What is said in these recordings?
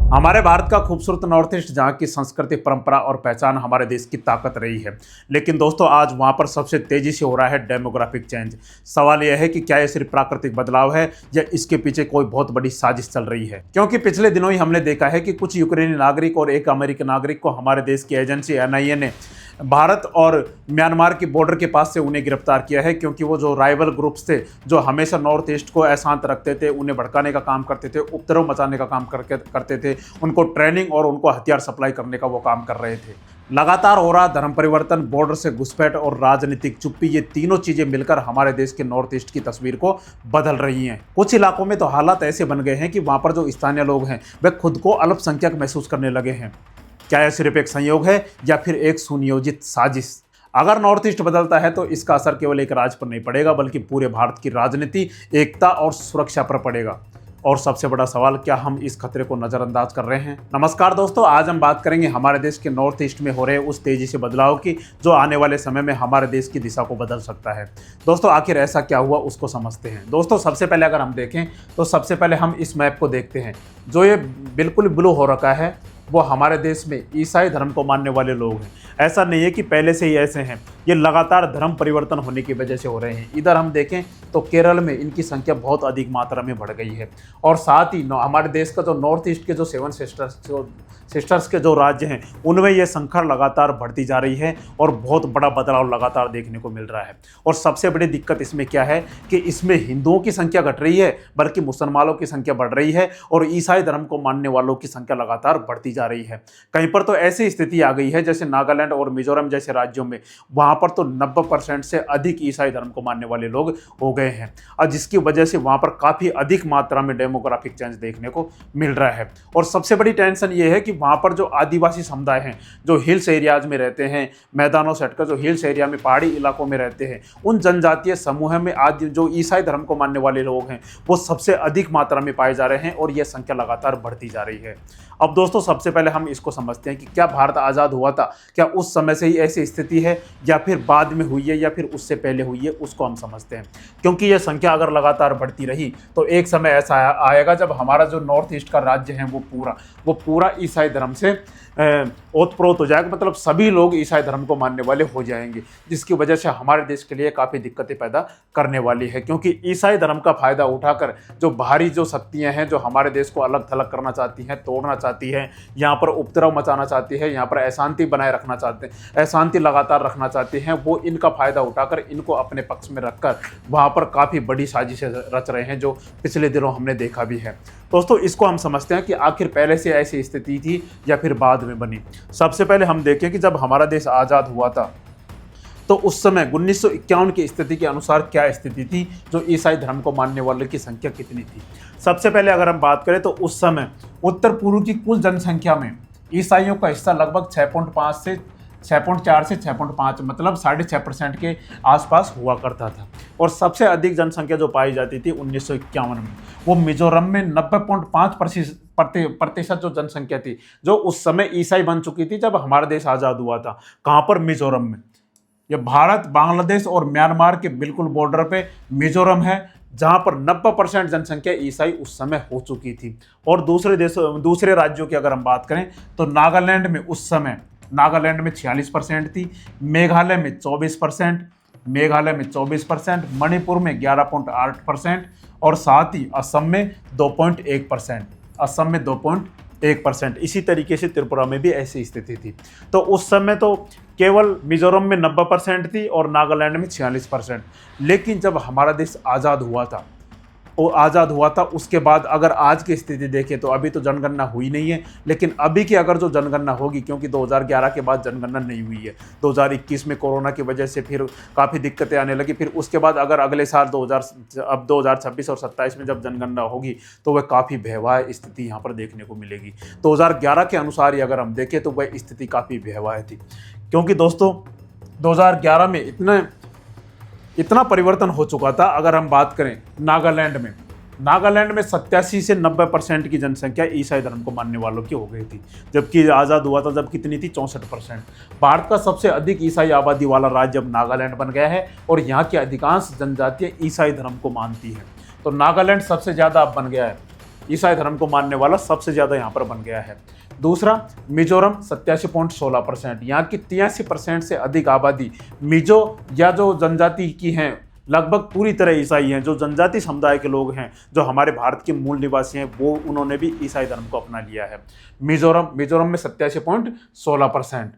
हमारे भारत का खूबसूरत नॉर्थ ईस्ट, जहाँ की संस्कृति, परंपरा और पहचान हमारे देश की ताकत रही है। लेकिन दोस्तों, आज वहाँ पर सबसे तेजी से हो रहा है डेमोग्राफिक चेंज। सवाल यह है कि क्या ये सिर्फ प्राकृतिक बदलाव है या इसके पीछे कोई बहुत बड़ी साजिश चल रही है। क्योंकि पिछले दिनों ही हमने देखा है कि कुछ यूक्रेनी नागरिक और एक अमेरिकी नागरिक को हमारे देश की एजेंसी NIA ने भारत और म्यांमार की बॉर्डर के पास से उन्हें गिरफ्तार किया है, क्योंकि वो जो राइवल ग्रुप्स थे, जो हमेशा नॉर्थ ईस्ट को अशांत रखते थे, उन्हें भड़काने का काम करते थे, उपद्रव मचाने का काम करते थे, उनको ट्रेनिंग और उनको हथियार सप्लाई करने का वो काम कर रहे थे। लगातार हो रहा धर्म परिवर्तन, बॉर्डर से घुसपैठ और राजनीतिक चुप्पी, ये तीनों चीजें मिलकर हमारे देश के नॉर्थ ईस्ट की तस्वीर को बदल रही हैं। कुछ इलाकों में तो हालात ऐसे बन गए हैं कि वहां पर जो स्थानीय लोग हैं वे खुद को अल्पसंख्यक महसूस करने लगे हैं। क्या यह सिर्फ एक संयोग है या फिर एक सुनियोजित साजिश? अगर नॉर्थ ईस्ट बदलता है तो इसका असर केवल एक राज्य पर नहीं पड़ेगा, बल्कि पूरे भारत की राजनीति, एकता और सुरक्षा पर पड़ेगा। और सबसे बड़ा सवाल, क्या हम इस खतरे को नज़रअंदाज कर रहे हैं? नमस्कार दोस्तों, आज हम बात करेंगे हमारे देश के नॉर्थ ईस्ट में हो रहे उस तेजी से बदलाव की, जो आने वाले समय में हमारे देश की दिशा को बदल सकता है। दोस्तों, आखिर ऐसा क्या हुआ, उसको समझते हैं। दोस्तों, सबसे पहले अगर हम देखें तो सबसे पहले हम इस मैप को देखते हैं। जो ये बिल्कुल ब्लू हो रखा है, वो हमारे देश में ईसाई धर्म को मानने वाले लोग हैं। ऐसा नहीं है कि पहले से ही ऐसे हैं, ये लगातार धर्म परिवर्तन होने की वजह से हो रहे हैं। इधर हम देखें तो केरल में इनकी संख्या बहुत अधिक मात्रा में बढ़ गई है। और साथ ही हमारे देश का जो नॉर्थ ईस्ट के जो 7 सिस्टर्स के जो राज्य हैं, उनमें यह संख्या लगातार बढ़ती जा रही है और बहुत बड़ा बदलाव लगातार देखने को मिल रहा है। और सबसे बड़ी दिक्कत इसमें क्या है कि इसमें हिंदुओं की संख्या घट रही है, बल्कि मुसलमानों की संख्या बढ़ रही है और ईसाई धर्म को मानने वालों की संख्या लगातार बढ़ती जा रही है। कहीं पर तो ऐसी स्थिति आ गई है, जैसे नागालैंड और मिजोरम जैसे राज्यों में, वहां पर तो 90% से अधिक ईसाई धर्म को मानने वाले लोग हो गए हैं, और जिसकी वजह से वहां पर काफी अधिक मात्रा में डेमोग्राफिक चेंज देखने को मिल रहा है। और सबसे बड़ी टेंशन ये है कि वहां पर जो आदिवासी समुदाय हैं, जो हिल्स एरियाज में रहते हैं, मैदानों से हटकर जो हिल्स एरिया में, पहाड़ी इलाकों में रहते हैं, उन जनजातीय समूह में आज जो ईसाई धर्म को मानने वाले लोग हैं, वो सबसे अधिक मात्रा में पाए जा रहे हैं और यह संख्या लगातार बढ़ती जा रही है। अब दोस्तों, सबसे पहले हम इसको समझते हैं कि क्या भारत आज़ाद हुआ था, क्या उस समय से ही ऐसी स्थिति है या फिर बाद में हुई है या फिर उससे पहले हुई है, उसको हम समझते हैं। क्योंकि यह संख्या अगर लगातार बढ़ती रही तो एक समय ऐसा आएगा जब हमारा जो नॉर्थ ईस्ट का राज्य है वो पूरा ईसाई धर्म से ओतप्रोत हो जाएगा, मतलब सभी लोग ईसाई धर्म को मानने वाले हो जाएंगे, जिसकी वजह से हमारे देश के लिए काफ़ी दिक्कतें पैदा करने वाली है। क्योंकि ईसाई धर्म का फायदा उठाकर जो बाहरी जो शक्तियां हैं, जो हमारे देश को अलग थलग करना चाहती हैं, तोड़ना चाहती हैं, यहाँ पर उपद्रव मचाना चाहती है, यहाँ पर अशांति बनाए रखना चाहते हैं, अशांति लगातार रखना चाहती हैं, वो इनका फायदा उठाकर इनको अपने पक्ष में रखकर वहाँ पर काफ़ी बड़ी साजिशें रच रहे हैं, जो पिछले दिनों हमने देखा भी है। दोस्तों, इसको हम समझते हैं कि आखिर पहले से ऐसी स्थिति थी या फिर बाद में बनी। सबसे पहले हम देखें कि जब हमारा देश आज़ाद हुआ था तो उस समय 1951 की स्थिति के अनुसार क्या स्थिति थी, जो ईसाई धर्म को मानने वालों की संख्या कितनी थी। सबसे पहले अगर हम बात करें तो उस समय उत्तर पूर्व की कुल जनसंख्या में ईसाइयों का हिस्सा लगभग 6.4 से 6.5, मतलब 6.5% के आसपास हुआ करता था। और सबसे अधिक जनसंख्या जो पाई जाती थी 1951 में, वो मिजोरम में 90.5% जो जनसंख्या थी, जो उस समय ईसाई बन चुकी थी जब हमारा देश आज़ाद हुआ था। कहाँ पर? मिजोरम में। ये भारत, बांग्लादेश और म्यांमार के बिल्कुल बॉर्डर पे मिजोरम है, जहाँ पर 90% जनसंख्या ईसाई उस समय हो चुकी थी। और दूसरे राज्यों की अगर हम बात करें तो नागालैंड में उस समय 46% थी, मेघालय में 24%, मणिपुर में 11.8% और साथ ही असम में 2.1%। इसी तरीके से त्रिपुरा में भी ऐसी स्थिति थी। तो उस समय तो केवल मिजोरम में 90% थी और नागालैंड में 46%। लेकिन जब हमारा देश आज़ाद हुआ था उसके बाद अगर आज की स्थिति देखें तो अभी तो जनगणना हुई नहीं है, लेकिन अभी की अगर जो जनगणना होगी, क्योंकि 2011 के बाद जनगणना नहीं हुई है, 2021 में कोरोना की वजह से फिर काफ़ी दिक्कतें आने लगी, फिर उसके बाद अगर अगले साल 2026 और 27 में जब जनगणना होगी तो वह काफ़ी भयावह स्थिति यहाँ पर देखने को मिलेगी। 2011 के अनुसार ही अगर हम देखें तो वह स्थिति काफ़ी भयावह थी, क्योंकि दोस्तों 2011 में इतना परिवर्तन हो चुका था। अगर हम बात करें नागालैंड में 87 से 90% की जनसंख्या ईसाई धर्म को मानने वालों की हो गई थी, जबकि आज़ाद हुआ था जब कितनी थी? 64%। भारत का सबसे अधिक ईसाई आबादी वाला राज्य अब नागालैंड बन गया है और यहाँ की अधिकांश जनजातियाँ ईसाई धर्म को मानती हैं। तो नागालैंड सबसे ज़्यादा अब बन गया है ईसाई धर्म को मानने वाला सबसे ज़्यादा यहाँ पर बन गया है। दूसरा, मिजोरम 87.16%, यहाँ की 83% से अधिक आबादी मिजो या जो जनजाति की हैं, लगभग पूरी तरह ईसाई हैं। जो जनजाति समुदाय के लोग हैं, जो हमारे भारत के मूल निवासी हैं, वो उन्होंने भी ईसाई धर्म को अपना लिया है। मिजोरम में 87.16%।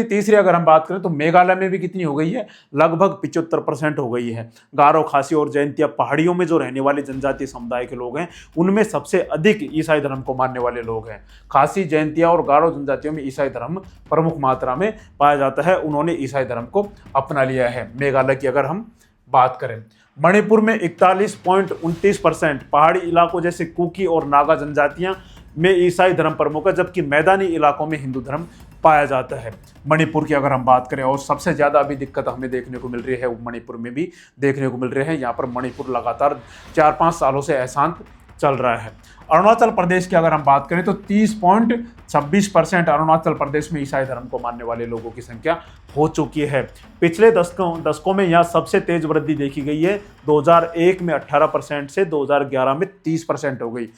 तीसरी अगर हम बात करें तो मेघालय में भी कितनी हो गई है, लगभग 75% हो गई है। गारो, खासी और जयंतिया पहाड़ियों में जो रहने वाले जनजातीय समुदाय के लोग हैं, उनमें सबसे अधिक ईसाई धर्म को मानने वाले लोग हैं। खासी, जयंतिया और गारो जनजातियों में ईसाई धर्म प्रमुख मात्रा में पाया जाता है। उन्होंने ईसाई धर्म को अपना लिया है। मेघालय की अगर हम बात करें, मणिपुर में 41.29%, पहाड़ी इलाकों जैसे कुकी और नागा जनजातियां में ईसाई धर्म प्रमुख है, जबकि मैदानी इलाकों में हिंदू धर्म पाया जाता है। मणिपुर की अगर हम बात करें, और सबसे ज़्यादा अभी दिक्कत हमें देखने को मिल रही है, मणिपुर में भी देखने को मिल रहे हैं। यहाँ पर मणिपुर लगातार 4-5 सालों से अशांत चल रहा है। अरुणाचल प्रदेश की अगर हम बात करें तो 30.26% अरुणाचल प्रदेश में ईसाई धर्म को मानने वाले लोगों की संख्या हो चुकी है। पिछले दशकों में यहाँ सबसे तेज वृद्धि देखी गई है। 2001 में 18% से 2011 में 30% हो गई।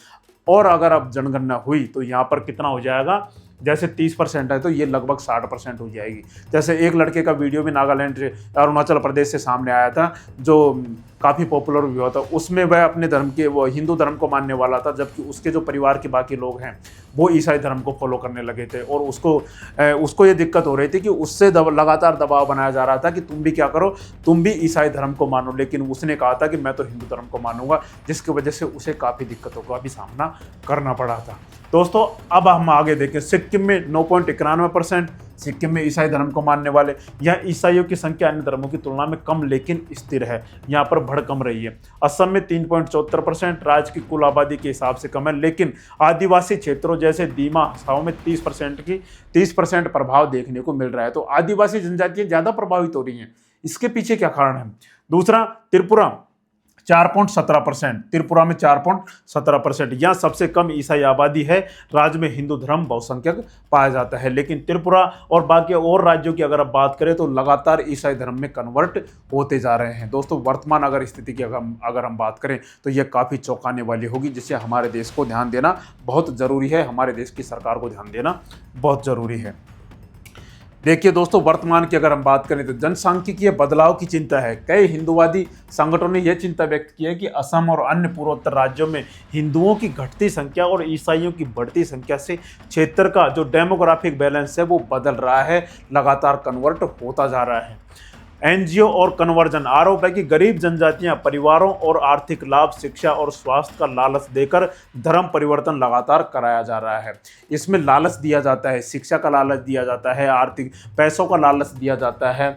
और अगर अब जनगणना हुई तो यहाँ पर कितना हो जाएगा, जैसे 30% है तो ये लगभग 60% हो जाएगी। जैसे एक लड़के का वीडियो भी नागालैंड से, अरुणाचल प्रदेश से सामने आया था, जो काफ़ी पॉपुलर भी हुआ था। उसमें वह अपने धर्म के, वो हिंदू धर्म को मानने वाला था, जबकि उसके जो परिवार के बाकी लोग हैं वो ईसाई धर्म को फॉलो करने लगे थे। और उसको ये दिक्कत हो रही थी कि उससे लगातार दबाव बनाया जा रहा था कि तुम भी क्या करो, तुम भी ईसाई धर्म को मानो। लेकिन उसने कहा था कि मैं तो हिंदू धर्म को मानूंगा, जिसकी वजह से उसे काफ़ी दिक्कतों का भी सामना करना पड़ा था। दोस्तों, अब हम आगे देखें, सिक्किम में 9.91%, सिक्किम में ईसाई धर्म को मानने वाले। यहाँ ईसाइयों की संख्या अन्य धर्मों की तुलना में कम लेकिन स्थिर है, यहाँ पर बढ़ कम रही है। असम में 3.74%, राज्य की कुल आबादी के हिसाब से कम है, लेकिन आदिवासी क्षेत्रों जैसे दीमा, हसाओं में 30% प्रभाव देखने को मिल रहा है। तो आदिवासी जनजातियाँ ज़्यादा प्रभावित हो रही हैं। इसके पीछे क्या कारण है? दूसरा, त्रिपुरा 4.17%, त्रिपुरा में 4.17%, यहाँ सबसे कम ईसाई आबादी है। राज्य में हिंदू धर्म बहुसंख्यक पाया जाता है, लेकिन त्रिपुरा और बाकी और राज्यों की अगर आप बात करें तो लगातार ईसाई धर्म में कन्वर्ट होते जा रहे हैं। दोस्तों, वर्तमान अगर स्थिति की अगर हम बात करें तो यह काफ़ी चौंकाने वाली होगी, जिससे हमारे देश को ध्यान देना बहुत ज़रूरी है, हमारे देश की सरकार को ध्यान देना बहुत ज़रूरी है। देखिए दोस्तों, वर्तमान की अगर हम बात करें तो जनसांख्यिकीय बदलाव की चिंता है। कई हिंदुवादी संगठनों ने यह चिंता व्यक्त की है कि असम और अन्य पूर्वोत्तर राज्यों में हिंदुओं की घटती संख्या और ईसाइयों की बढ़ती संख्या से क्षेत्र का जो डेमोग्राफिक बैलेंस है वो बदल रहा है, लगातार कन्वर्ट होता जा रहा है। एनजीओ और कन्वर्जन आरोप है कि गरीब जनजातियां परिवारों और आर्थिक लाभ, शिक्षा और स्वास्थ्य का लालच देकर धर्म परिवर्तन लगातार कराया जा रहा है। इसमें लालच दिया जाता है, शिक्षा का लालच दिया जाता है, आर्थिक पैसों का लालच दिया जाता है,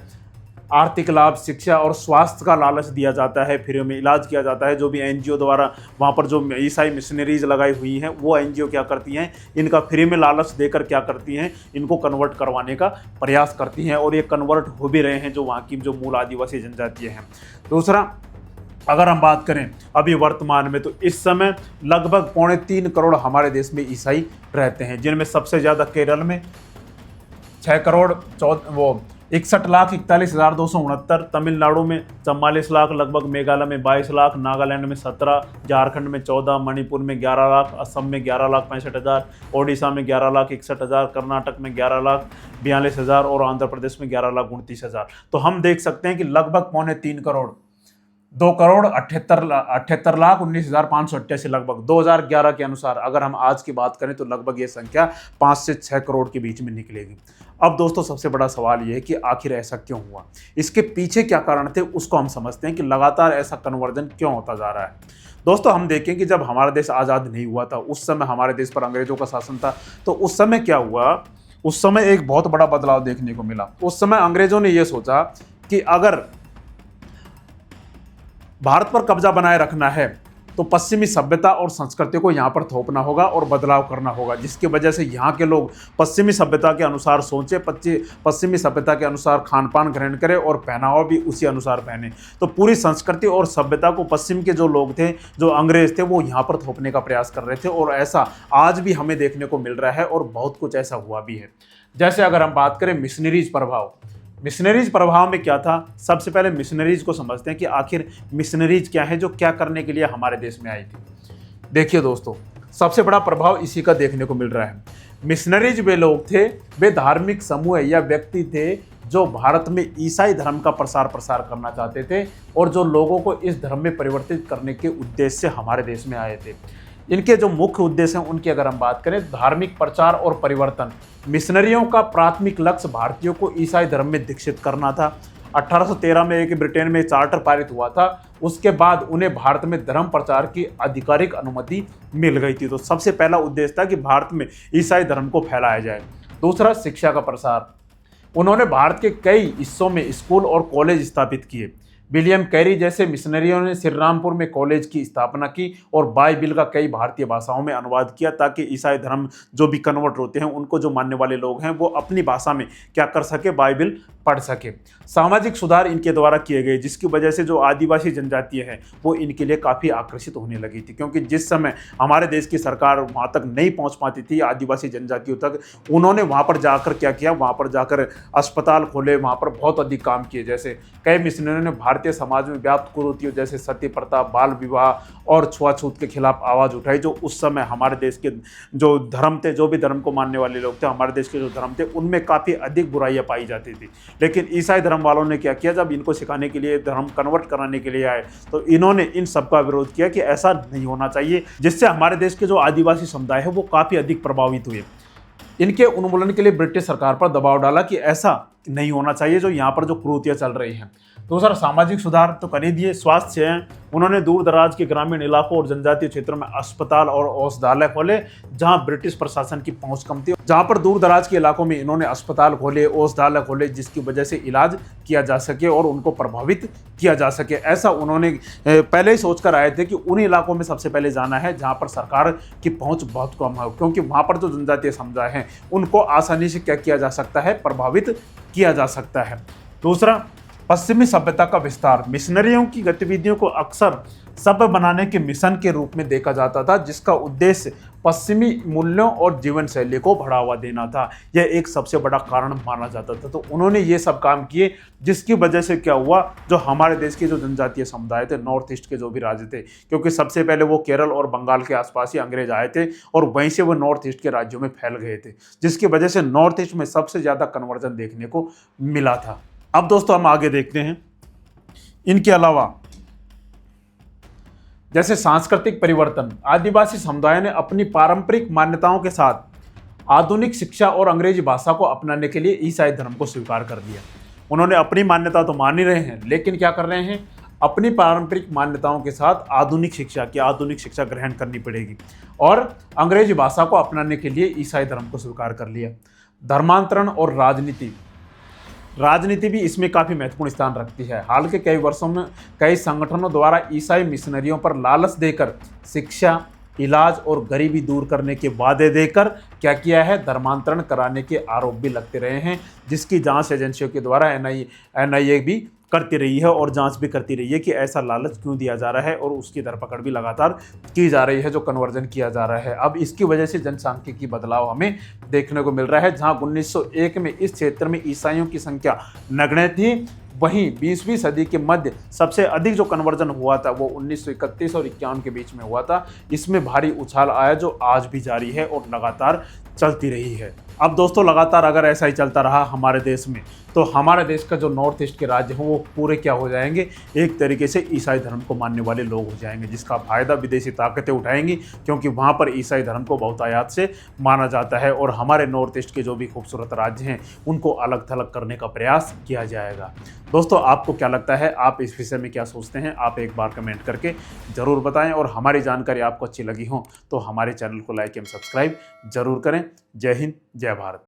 आर्थिक लाभ, शिक्षा और स्वास्थ्य का लालच दिया जाता है, फ्री में इलाज किया जाता है। जो भी एनजीओ द्वारा वहाँ पर जो ईसाई मिशनरीज लगाई हुई हैं, वो एनजीओ क्या करती हैं, इनका फ्री में लालच देकर क्या करती हैं, इनको कन्वर्ट करवाने का प्रयास करती हैं, और ये कन्वर्ट हो भी रहे हैं जो वहाँ की जो मूल आदिवासी जनजातियाँ हैं। दूसरा, अगर हम बात करें अभी वर्तमान में, तो इस समय लगभग 3.25 करोड़ हमारे देश में ईसाई रहते हैं, जिनमें सबसे ज़्यादा केरल में 6 करोड़ 61,41,269, तमिलनाडु में 44 लाख लगभग, मेघालय में 22 लाख, नागालैंड में 17, झारखंड में 14, मणिपुर में 11 लाख, असम में 11,65,000, ओडिशा में 11,61,000, कर्नाटक में 11,42,000 और आंध्र प्रदेश में 11,29,000। तो हम देख सकते हैं कि लगभग 3.25 करोड़, 2,78,19,588 लगभग 2011 के अनुसार अगर हम आज की बात करें तो लगभग ये संख्या 5 से 6 करोड़ के बीच में निकलेगी। अब दोस्तों, सबसे बड़ा सवाल ये है कि आखिर ऐसा क्यों हुआ, इसके पीछे क्या कारण थे, उसको हम समझते हैं कि लगातार ऐसा कन्वर्जन क्यों होता जा रहा है। दोस्तों, हम देखें कि जब हमारा देश आज़ाद नहीं हुआ था, उस समय हमारे देश पर अंग्रेजों का शासन था, तो उस समय क्या हुआ, उस समय एक बहुत बड़ा बदलाव देखने को मिला। उस समय अंग्रेजों ने यह सोचा कि अगर भारत पर कब्जा बनाए रखना है तो पश्चिमी सभ्यता और संस्कृति को यहाँ पर थोपना होगा और बदलाव करना होगा, जिसकी वजह से यहाँ के लोग पश्चिमी सभ्यता के अनुसार सोचें, पश्चिमी सभ्यता के अनुसार खान पान ग्रहण करें और पहनावा भी उसी अनुसार पहने। तो पूरी संस्कृति और सभ्यता को पश्चिम के जो लोग थे, जो अंग्रेज थे, वो यहाँ पर थोपने का प्रयास कर रहे थे, और ऐसा आज भी हमें देखने को मिल रहा है और बहुत कुछ ऐसा हुआ भी है। जैसे अगर हम बात करें मिशनरीज प्रभाव, मिशनरीज प्रभाव में क्या था, सबसे पहले मिशनरीज को समझते हैं कि आखिर मिशनरीज क्या है, जो क्या करने के लिए हमारे देश में आई थी। देखिए दोस्तों, सबसे बड़ा प्रभाव इसी का देखने को मिल रहा है। मिशनरीज वे लोग थे, वे धार्मिक समूह या व्यक्ति थे जो भारत में ईसाई धर्म का प्रसार करना चाहते थे और जो लोगों को इस धर्म में परिवर्तित करने के उद्देश्य से हमारे देश में आए थे। इनके जो मुख्य उद्देश्य हैं उनकी अगर हम बात करें, धार्मिक प्रचार और परिवर्तन। मिशनरियों का प्राथमिक लक्ष्य भारतीयों को ईसाई धर्म में दीक्षित करना था। 1813 में एक ब्रिटेन में चार्टर पारित हुआ था, उसके बाद उन्हें भारत में धर्म प्रचार की आधिकारिक अनुमति मिल गई थी। तो सबसे पहला उद्देश्य था कि भारत में ईसाई धर्म को फैलाया जाए। दूसरा, शिक्षा का प्रसार। उन्होंने भारत के कई हिस्सों में स्कूल और कॉलेज स्थापित किए। विलियम कैरी जैसे मिशनरियों ने श्रीरामपुर में कॉलेज की स्थापना की और बाइबिल का कई भारतीय भाषाओं में अनुवाद किया, ताकि ईसाई धर्म जो भी कन्वर्ट होते हैं, उनको जो मानने वाले लोग हैं, वो अपनी भाषा में क्या कर सके, बाइबिल पढ़ सके। सामाजिक सुधार इनके द्वारा किए गए, जिसकी वजह से जो आदिवासी जनजातियां हैं वो इनके लिए काफ़ी आकर्षित होने लगी थी, क्योंकि जिस समय हमारे देश की सरकार वहाँ तक नहीं पहुँच पाती थी आदिवासी जनजातियों तक, उन्होंने वहाँ पर जाकर क्या किया, वहाँ पर जाकर अस्पताल खोले, वहाँ पर बहुत अधिक काम किए। जैसे कई मिशनरियों ने भारतीय समाज में व्याप्त कुरीतियों जैसे सती प्रथा, बाल विवाह और छुआछूत के खिलाफ आवाज़ उठाई, जो उस समय हमारे देश के जो धर्म थे, जो भी धर्म को मानने वाले लोग थे, हमारे देश के जो धर्म थे, उनमें काफ़ी अधिक बुराइयां पाई जाती थी। लेकिन ईसाई धर्म वालों ने क्या किया, जब इनको सिखाने के लिए, धर्म कन्वर्ट कराने के लिए आए, तो इन्होंने इन सब का विरोध किया कि ऐसा नहीं होना चाहिए, जिससे हमारे देश के जो आदिवासी समुदाय है वो काफ़ी अधिक प्रभावित हुए। इनके उन्मूलन के लिए ब्रिटिश सरकार पर दबाव डाला कि ऐसा नहीं होना चाहिए जो यहाँ पर जो कुरीतियाँ चल रही हैं। दूसरा, सामाजिक सुधार तो कर ही दिए। स्वास्थ्य है, उन्होंने दूर दराज के ग्रामीण इलाकों और जनजातीय क्षेत्रों में अस्पताल और औषधालय खोले जहां ब्रिटिश प्रशासन की पहुंच कम थी। जहां पर दूर दराज के इलाकों में इन्होंने अस्पताल खोले, औषधालय खोले, जिसकी वजह से इलाज किया जा सके और उनको प्रभावित किया जा सके। ऐसा उन्होंने पहले ही सोच कर आए थे कि उन इलाकों में सबसे पहले जाना है जहाँ पर सरकार की पहुँच बहुत कम है, क्योंकि वहाँ पर जो जनजातीय समुदाय हैं उनको आसानी से क्या किया जा सकता है, प्रभावित किया जा सकता है। दूसरा, पश्चिमी सभ्यता का विस्तार। मिशनरियों की गतिविधियों को अक्सर सभ्य बनाने के मिशन के रूप में देखा जाता था, जिसका उद्देश्य पश्चिमी मूल्यों और जीवन शैली को बढ़ावा देना था। यह एक सबसे बड़ा कारण माना जाता था। तो उन्होंने ये सब काम किए, जिसकी वजह से क्या हुआ, जो हमारे देश के जो जनजातीय समुदाय थे, नॉर्थ ईस्ट के जो भी राज्य थे, क्योंकि सबसे पहले वो केरल और बंगाल के आसपास ही अंग्रेज आए थे और वहीं से वो नॉर्थ ईस्ट के राज्यों में फैल गए थे, जिसकी वजह से नॉर्थ ईस्ट में सबसे ज़्यादा कन्वर्जन देखने को मिला था। अब दोस्तों हम आगे देखते हैं। इनके अलावा जैसे सांस्कृतिक परिवर्तन, आदिवासी समुदाय ने अपनी पारंपरिक मान्यताओं के साथ आधुनिक शिक्षा और अंग्रेजी भाषा को अपनाने के लिए ईसाई धर्म को स्वीकार कर लिया। उन्होंने अपनी मान्यता तो मान ही रहे हैं, लेकिन क्या कर रहे हैं, अपनी पारंपरिक मान्यताओं के साथ आधुनिक शिक्षा ग्रहण करनी पड़ेगी और अंग्रेजी भाषा को अपनाने के लिए ईसाई धर्म को स्वीकार कर लिया। धर्मांतरण और राजनीति भी इसमें काफ़ी महत्वपूर्ण स्थान रखती है। हाल के कई वर्षों में कई संगठनों द्वारा ईसाई मिशनरियों पर लालच देकर शिक्षा, इलाज और गरीबी दूर करने के वादे देकर क्या किया है, धर्मांतरण कराने के आरोप भी लगते रहे हैं, जिसकी जांच एजेंसियों के द्वारा एनआईए भी करती रही है और जांच भी करती रही है कि ऐसा लालच क्यों दिया जा रहा है, और उसकी धरपकड़ भी लगातार की जा रही है जो कन्वर्जन किया जा रहा है। अब इसकी वजह से जनसांख्यिकी बदलाव हमें देखने को मिल रहा है। जहां 1901 में इस क्षेत्र में ईसाइयों की संख्या नगण्य थी, वहीं 20वीं सदी के मध्य सबसे अधिक जो कन्वर्जन हुआ था वो 1931 और 51 के बीच में हुआ था। इसमें भारी उछाल आया जो आज भी जारी है और लगातार चलती रही है। अब दोस्तों लगातार अगर ऐसा ही चलता रहा हमारे देश में, तो हमारे देश का जो नॉर्थ ईस्ट के राज्य हैं वो पूरे क्या हो जाएंगे, एक तरीके से ईसाई धर्म को मानने वाले लोग हो जाएंगे, जिसका फायदा विदेशी ताकतें उठाएंगी, क्योंकि वहाँ पर ईसाई धर्म को बहुतायत से माना जाता है और हमारे नॉर्थ ईस्ट के जो भी खूबसूरत राज्य हैं उनको अलग थलग करने का प्रयास किया जाएगा। दोस्तों आपको क्या लगता है, आप इस विषय में क्या सोचते हैं, आप एक बार कमेंट करके ज़रूर बताएं, और हमारी जानकारी आपको अच्छी लगी हो तो हमारे चैनल को लाइक एवं सब्सक्राइब जरूर करें। जय हिंद, जय भारत।